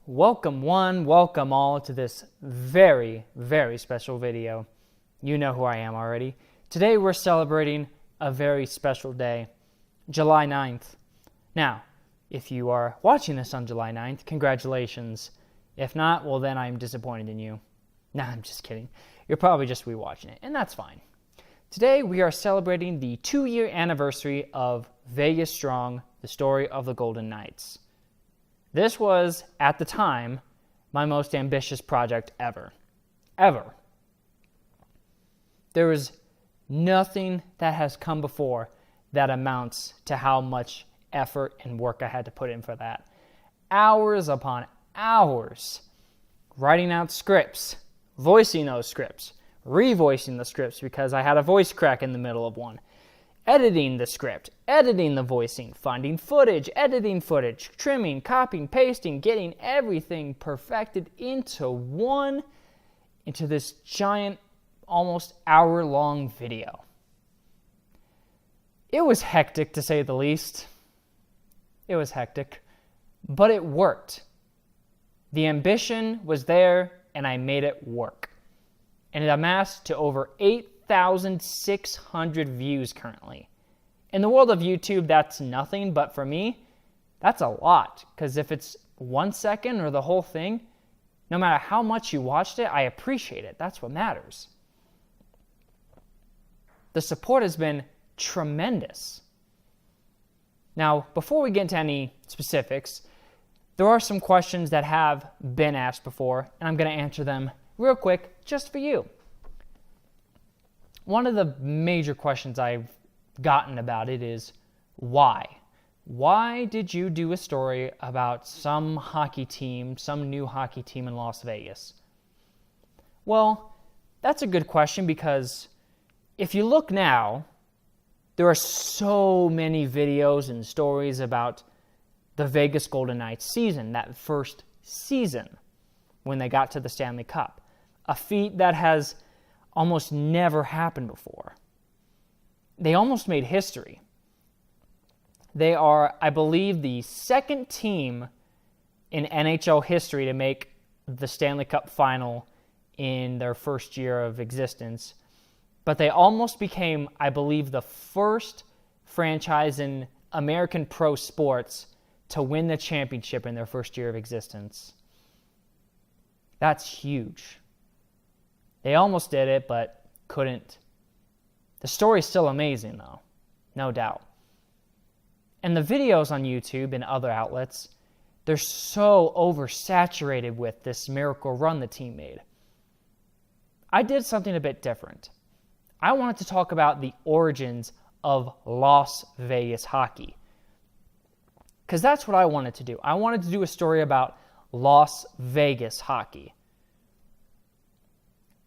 Welcome one, welcome all to this very, very special video. You know who I am already. Today we're celebrating a very special day, July 9th. Now, if you are watching this on July 9th, congratulations. If not, well then I'm disappointed in you. Nah, I'm just kidding. You're probably just rewatching it, and that's fine. Today we are celebrating the 2-year anniversary of Vegas Strong, the story of the Golden Knights. This was, at the time, my most ambitious project ever. Ever. There was nothing that has come before that amounts to how much effort and work I had to put in for that. Hours upon hours. Writing out scripts, voicing those scripts, revoicing the scripts because I had a voice crack in the middle of one. Editing the script, editing the voicing, finding footage, editing footage, trimming, copying, pasting, getting everything perfected into this giant, almost hour-long video. It was hectic, to say the least. It was hectic, but it worked. The ambition was there, and I made it work. And it amassed to over 8,600 views currently. In the world of YouTube, that's nothing, but for me, that's a lot. Because if it's 1 second or the whole thing, no matter how much you watched it, I appreciate it. That's what matters. The support has been tremendous. Now, before we get into any specifics, there are some questions that have been asked before, and I'm going to answer them real quick just for you. One of the major questions I've gotten about it is, why? Why did you do a story about some hockey team, some new hockey team in Las Vegas? Well, that's a good question because if you look now, there are so many videos and stories about the Vegas Golden Knights season, that first season when they got to the Stanley Cup. A feat that has almost never happened before. They almost made history. They are, I believe, the second team in NHL history to make the Stanley Cup final in their first year of existence. But they almost became, I believe, the first franchise in American pro sports to win the championship in their first year of existence. That's huge. They almost did it, but couldn't. The story's still amazing, though. No doubt. And the videos on YouTube and other outlets, they're so oversaturated with this miracle run the team made. I did something a bit different. I wanted to talk about the origins of Las Vegas hockey. Because that's what I wanted to do. I wanted to do a story about Las Vegas hockey.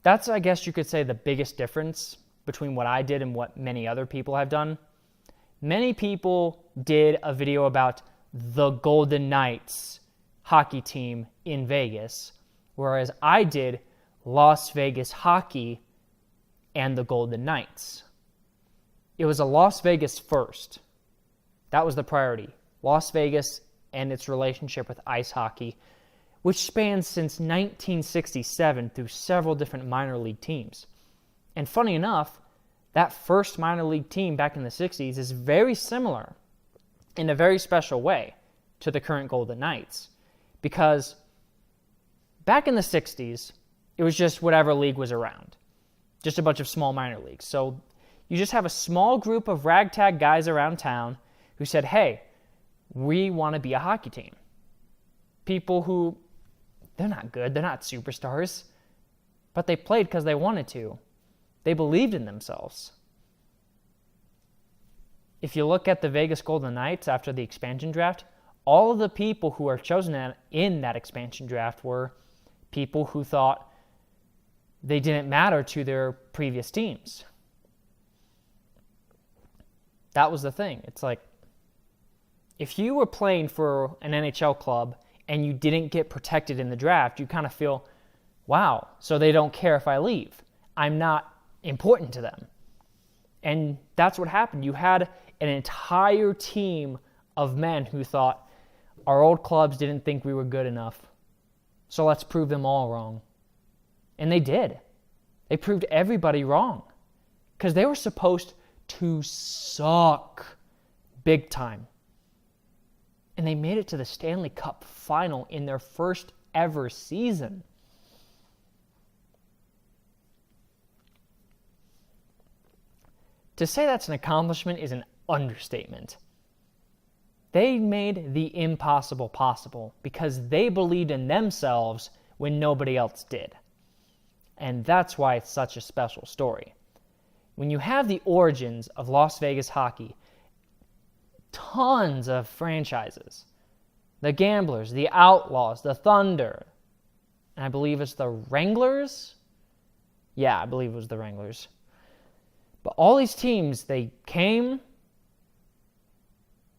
That's, I guess you could say, the biggest difference between what I did and what many other people have done. Many people did a video about the Golden Knights hockey team in Vegas, whereas I did Las Vegas hockey and the Golden Knights. It was a Las Vegas first. That was the priority. Las Vegas and its relationship with ice hockey, which spans since 1967 through several different minor league teams. And funny enough, that first minor league team back in the 60s is very similar in a very special way to the current Golden Knights. Because back in the 60s, it was just whatever league was around. Just a bunch of small minor leagues. So you just have a small group of ragtag guys around town who said, hey, we want to be a hockey team. People who, they're not good, they're not superstars, but they played because they wanted to. They believed in themselves. If you look at the Vegas Golden Knights after the expansion draft, all of the people who were chosen in that expansion draft were people who thought they didn't matter to their previous teams. That was the thing. It's like, if you were playing for an NHL club and you didn't get protected in the draft, you kind of feel, wow, so they don't care if I leave. I'm not important to them. And that's what happened. You had an entire team of men who thought our old clubs didn't think we were good enough. So let's prove them all wrong. And they did. They proved everybody wrong. Because they were supposed to suck big time. And they made it to the Stanley Cup final in their first ever season. To say that's an accomplishment is an understatement. They made the impossible possible because they believed in themselves when nobody else did. And that's why it's such a special story. When you have the origins of Las Vegas hockey, tons of franchises, the Gamblers, the Outlaws, the Thunder, and I believe it's the Wranglers? Yeah, I believe it was the Wranglers. But all these teams, they came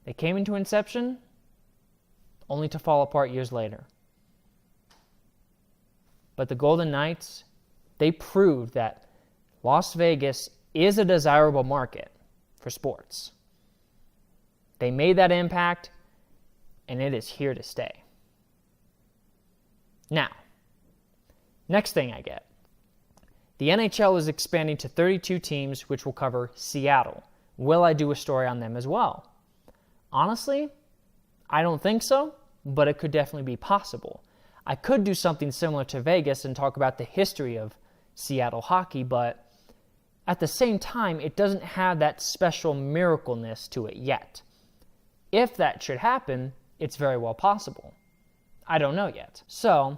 into inception only to fall apart years later. But the Golden Knights, they proved that Las Vegas is a desirable market for sports. They made that impact, and it is here to stay. Now, next thing I get. The NHL is expanding to 32 teams, which will cover Seattle. Will I do a story on them as well? Honestly, I don't think so, but it could definitely be possible. I could do something similar to Vegas and talk about the history of Seattle hockey, but at the same time, it doesn't have that special miracleness to it yet. If that should happen, it's very well possible. I don't know yet. So,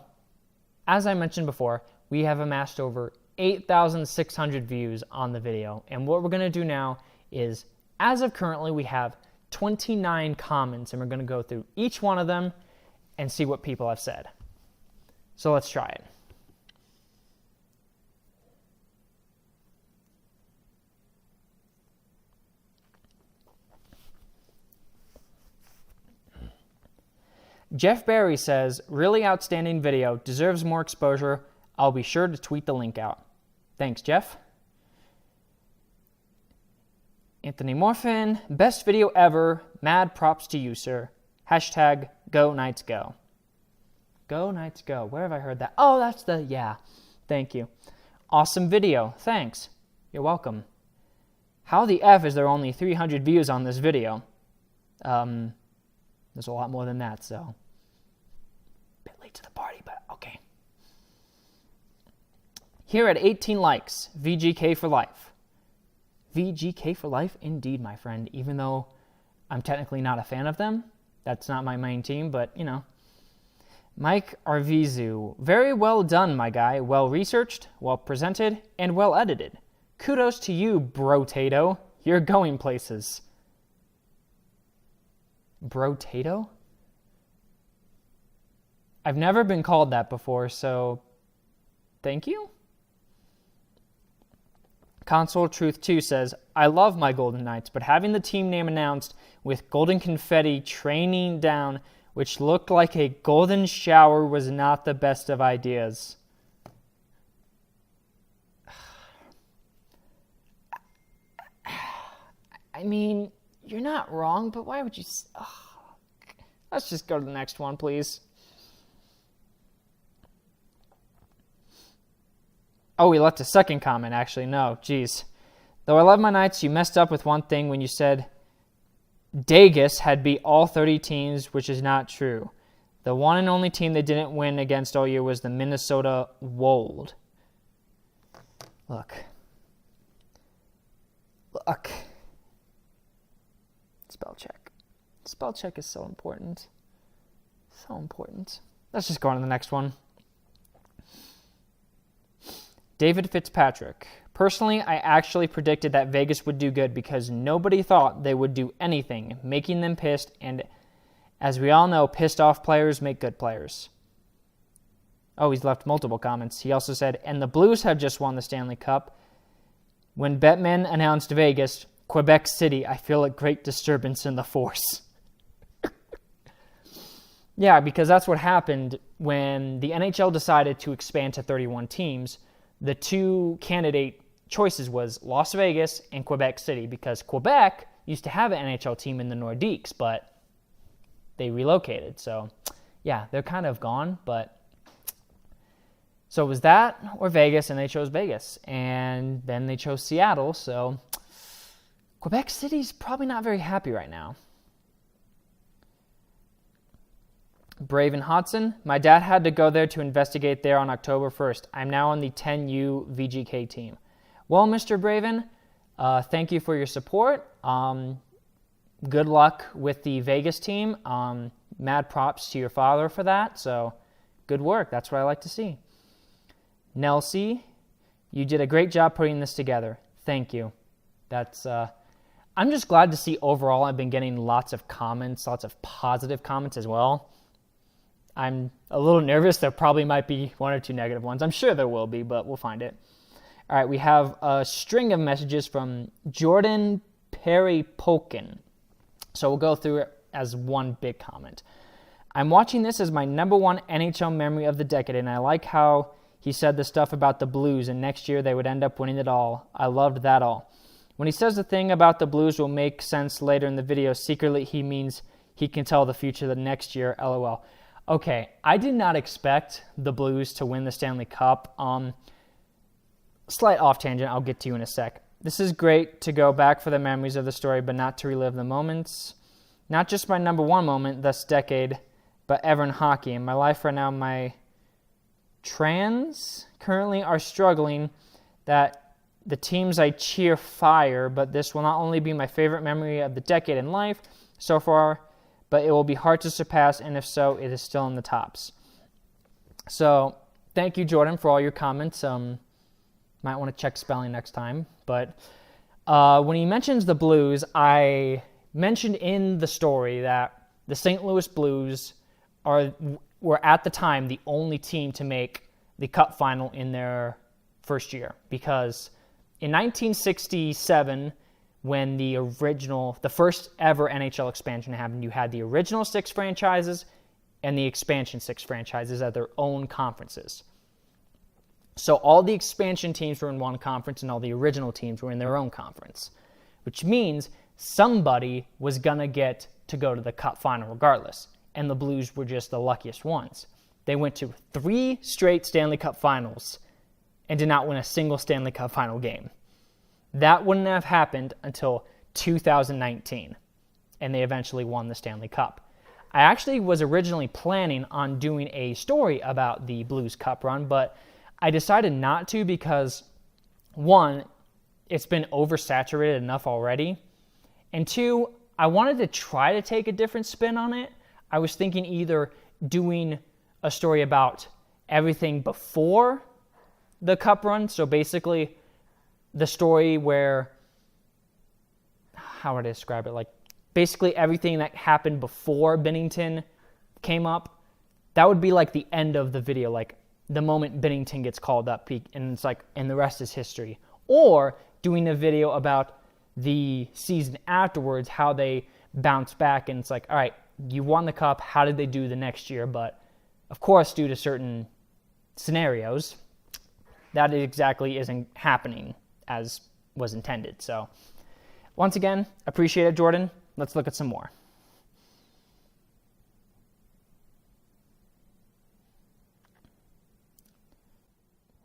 as I mentioned before, we have amassed over 8,600 views on the video. And what we're going to do now is, as of currently, we have 29 comments, and we're going to go through each one of them and see what people have said. So let's try it. Jeff Barry says, really outstanding video, deserves more exposure. I'll be sure to tweet the link out. Thanks, Jeff. Anthony Morphin, best video ever. Mad props to you, sir. Hashtag Go Knights Go. Go Knights Go. Where have I heard that? Oh, that's yeah. Thank you. Awesome video. Thanks. You're welcome. How the F is there only 300 views on this video? There's a lot more than that, so. A bit late to the party, but okay. Here at 18 likes, VGK for life. VGK for life? Indeed, my friend. Even though I'm technically not a fan of them. That's not my main team, but, you know. Mike Arvizu. Very well done, my guy. Well researched, well presented, and well edited. Kudos to you, Bro-tato. You're going places. Bro-tato? I've never been called that before, so thank you. Console Truth 2 says, I love my Golden Knights, but having the team name announced with golden confetti training down, which looked like a golden shower, was not the best of ideas. I mean, you're not wrong, but why would you... Let's just go to the next one, please. Oh, we left a second comment, actually. No, geez. Though I love my Knights, you messed up with one thing when you said Dagus had beat all 30 teams, which is not true. The one and only team they didn't win against all year was the Minnesota Wild. Look. Spell check. Spell check is so important. So important. Let's just go on to the next one. David Fitzpatrick. Personally, I actually predicted that Vegas would do good because nobody thought they would do anything, making them pissed, and as we all know, pissed off players make good players. Oh, he's left multiple comments. He also said, and the Blues have just won the Stanley Cup. When Bettman announced Vegas, Quebec City, I feel a great disturbance in the force. Yeah, because that's what happened when the NHL decided to expand to 31 teams. The two candidate choices was Las Vegas and Quebec City, because Quebec used to have an NHL team in the Nordiques, but they relocated. So, yeah, they're kind of gone, but So it was that or Vegas, and they chose Vegas. And then they chose Seattle, so Quebec City's probably not very happy right now. Braven Hodson, my dad had to go there to investigate there on October 1st. I'm now on the 10U VGK team. Well, Mr. Braven, thank you for your support. Good luck with the Vegas team. Mad props to your father for that. So good work. That's what I like to see. Nelsie, you did a great job putting this together. Thank you. I'm just glad to see overall I've been getting lots of comments, lots of positive comments as well. I'm a little nervous. There probably might be one or two negative ones. I'm sure there will be, but we'll find it. All right, we have a string of messages from Jordan Perry Polkin. So we'll go through it as one big comment. I'm watching this as my number one NHL memory of the decade, and I like how he said the stuff about the Blues, and next year they would end up winning it all. I loved that all. When he says the thing about the Blues will make sense later in the video, secretly he means he can tell the future the next year, LOL. Okay, I did not expect the Blues to win the Stanley Cup. Slight off tangent, I'll get to you in a sec. This is great to go back for the memories of the story, but not to relive the moments. Not just my number one moment this decade, but ever in hockey. In my life right now, my trans currently are struggling that the teams I cheer fire, but this will not only be my favorite memory of the decade in life so far, but it will be hard to surpass, and if so, it is still in the tops. So, thank you, Jordan, for all your comments. Might want to check spelling next time. But when he mentions the Blues, I mentioned in the story that the St. Louis Blues were at the time the only team to make the Cup final in their first year. Because in 1967, when the first ever NHL expansion happened, you had the original 6 franchises and the expansion 6 franchises at their own conferences. So all the expansion teams were in one conference and all the original teams were in their own conference, which means somebody was going to get to go to the Cup final regardless, and the Blues were just the luckiest ones. They went to 3 straight Stanley Cup finals and did not win a single Stanley Cup final game. That wouldn't have happened until 2019, and they eventually won the Stanley Cup. I actually was originally planning on doing a story about the Blues Cup run, but I decided not to because, one, it's been oversaturated enough already, and 2, I wanted to try to take a different spin on it. I was thinking either doing a story about everything before the Cup run, so basically the story where, how would I describe it? Like, basically everything that happened before Binnington came up, that would be like the end of the video, like the moment Binnington gets called up, and it's like, and the rest is history. Or doing a video about the season afterwards, how they bounce back, and it's like, all right, you won the Cup, how did they do the next year? But, of course, due to certain scenarios, that exactly isn't happening as was intended. So, once again, appreciate it, Jordan. Let's look at some more.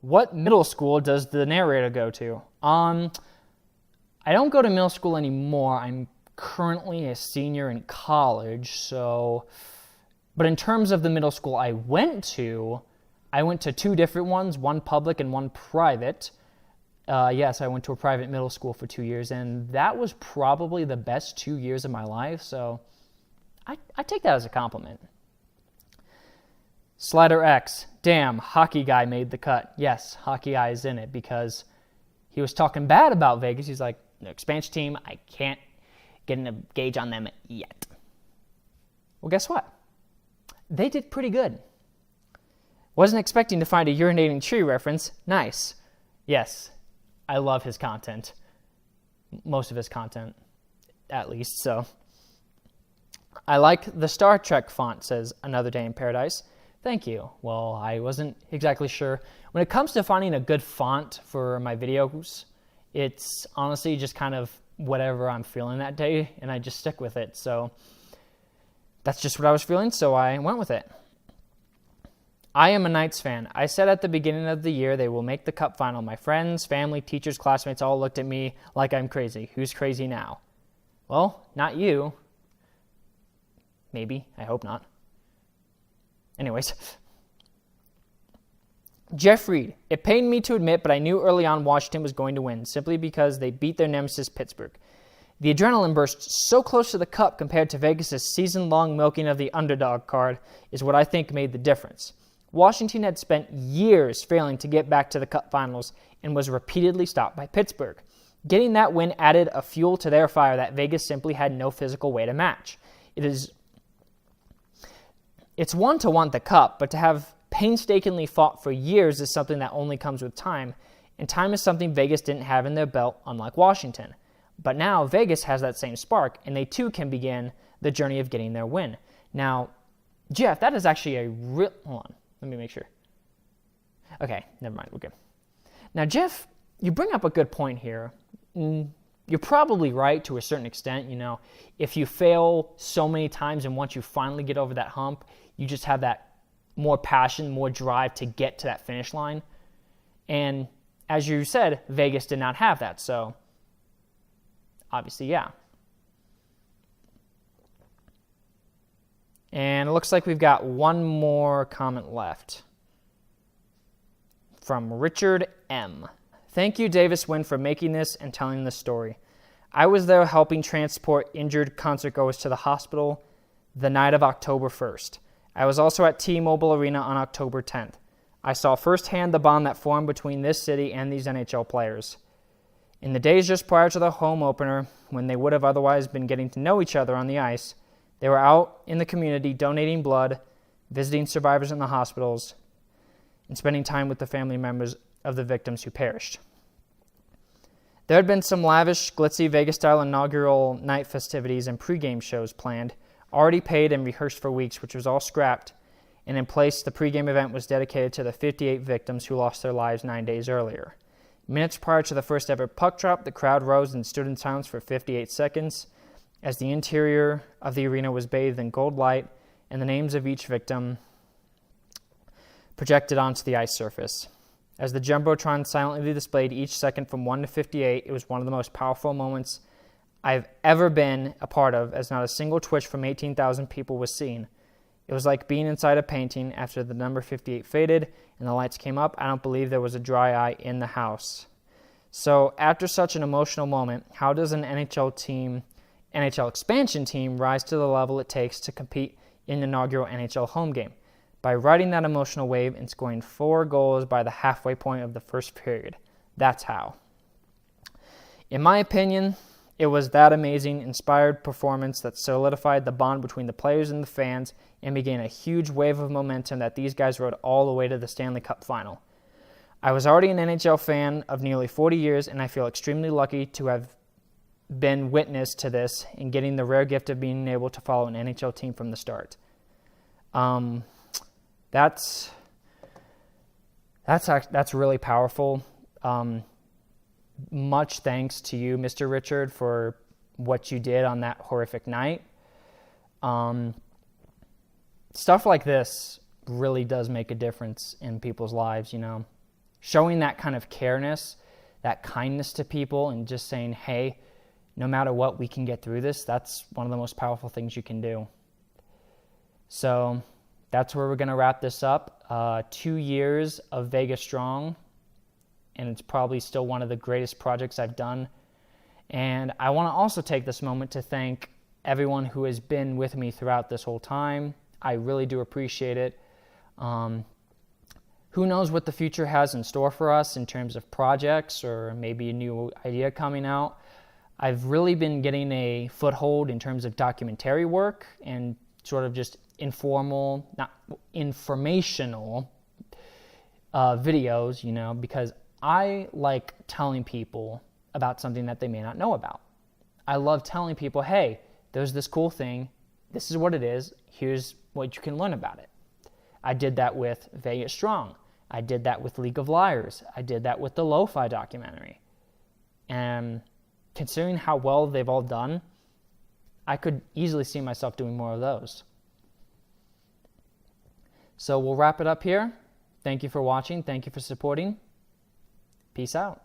What middle school does the narrator go to? I don't go to middle school anymore. I'm currently a senior in college, so... But in terms of the middle school I went to 2 different ones, one public and one private. Yes, I went to a private middle school for 2 years, and that was probably the best 2 years of my life, so I take that as a compliment. Slider X, damn, Hockey Guy made the cut. Yes, Hockey Guy is in it because he was talking bad about Vegas. He's like, the expansion team, I can't get a gauge on them yet. Well, guess what? They did pretty good. Wasn't expecting to find a urinating tree reference. Nice. Yes, I love his content. Most of his content, at least, so. I like the Star Trek font, says Another Day in Paradise. Thank you. Well, I wasn't exactly sure. When it comes to finding a good font for my videos, it's honestly just kind of whatever I'm feeling that day, and I just stick with it. So that's just what I was feeling, so I went with it. I am a Knights fan. I said at the beginning of the year they will make the cup final. My friends, family, teachers, classmates all looked at me like I'm crazy. Who's crazy now? Well, not you. Maybe. I hope not. Anyways. Jeff Reed. It pained me to admit, but I knew early on Washington was going to win, simply because they beat their nemesis Pittsburgh. The adrenaline burst so close to the cup compared to Vegas' season-long milking of the underdog card is what I think made the difference. Washington had spent years failing to get back to the Cup Finals and was repeatedly stopped by Pittsburgh. Getting that win added a fuel to their fire that Vegas simply had no physical way to match. It's one to want the Cup, but to have painstakingly fought for years is something that only comes with time, and time is something Vegas didn't have in their belt, unlike Washington. But now Vegas has that same spark, and they too can begin the journey of getting their win. Now, Jeff, that is actually a real... Hold on. Let me make sure. Okay, never mind. We're good. Now, Jeff, you bring up a good point here. You're probably right to a certain extent. You know, if you fail so many times and once you finally get over that hump, you just have that more passion, more drive to get to that finish line. And as you said, Vegas did not have that. So, obviously, yeah. And it looks like we've got one more comment left from Richard M. Thank you, Davis Wynn, for making this and telling this story. I was there helping transport injured concertgoers to the hospital the night of October 1st. I was also at T-Mobile Arena on October 10th. I saw firsthand the bond that formed between this city and these NHL players. In the days just prior to the home opener, when they would have otherwise been getting to know each other on the ice, they were out in the community donating blood, visiting survivors in the hospitals, and spending time with the family members of the victims who perished. There had been some lavish, glitzy Vegas-style inaugural night festivities and pregame shows planned, already paid and rehearsed for weeks, which was all scrapped, and in place the pregame event was dedicated to the 58 victims who lost their lives 9 days earlier. Minutes prior to the first ever puck drop, the crowd rose and stood in silence for 58 seconds, as the interior of the arena was bathed in gold light and the names of each victim projected onto the ice surface. As the Jumbotron silently displayed each second from 1 to 58, it was one of the most powerful moments I've ever been a part of, as not a single twitch from 18,000 people was seen. It was like being inside a painting. After the number 58 faded and the lights came up, I don't believe there was a dry eye in the house. So after such an emotional moment, how does an NHL expansion team rise to the level it takes to compete in the inaugural NHL home game? By riding that emotional wave and scoring 4 goals by the halfway point of the first period. That's how. In my opinion, it was that amazing, inspired performance that solidified the bond between the players and the fans and began a huge wave of momentum that these guys rode all the way to the Stanley Cup final. I was already an NHL fan of nearly 40 years, and I feel extremely lucky to have been witness to this and getting the rare gift of being able to follow an NHL team from the start. That's really powerful. Much thanks to you, Mr. Richard, for what you did on that horrific night. Stuff like this really does make a difference in people's lives, you know. Showing that kind of careness, that kindness to people, and just saying, hey, no matter what, we can get through this. That's one of the most powerful things you can do. So that's where we're going to wrap this up. 2 years of Vegas Strong, and it's probably still one of the greatest projects I've done. And I want to also take this moment to thank everyone who has been with me throughout this whole time. I really do appreciate it. Who knows what the future has in store for us in terms of projects or maybe a new idea coming out. I've really been getting a foothold in terms of documentary work and sort of just informal, not informational videos, you know, because I like telling people about something that they may not know about. I love telling people, hey, there's this cool thing. This is what it is. Here's what you can learn about it. I did that with Vegas Strong. I did that with League of Liars. I did that with the Lo-Fi documentary. And considering how well they've all done, I could easily see myself doing more of those. So we'll wrap it up here. Thank you for watching. Thank you for supporting. Peace out.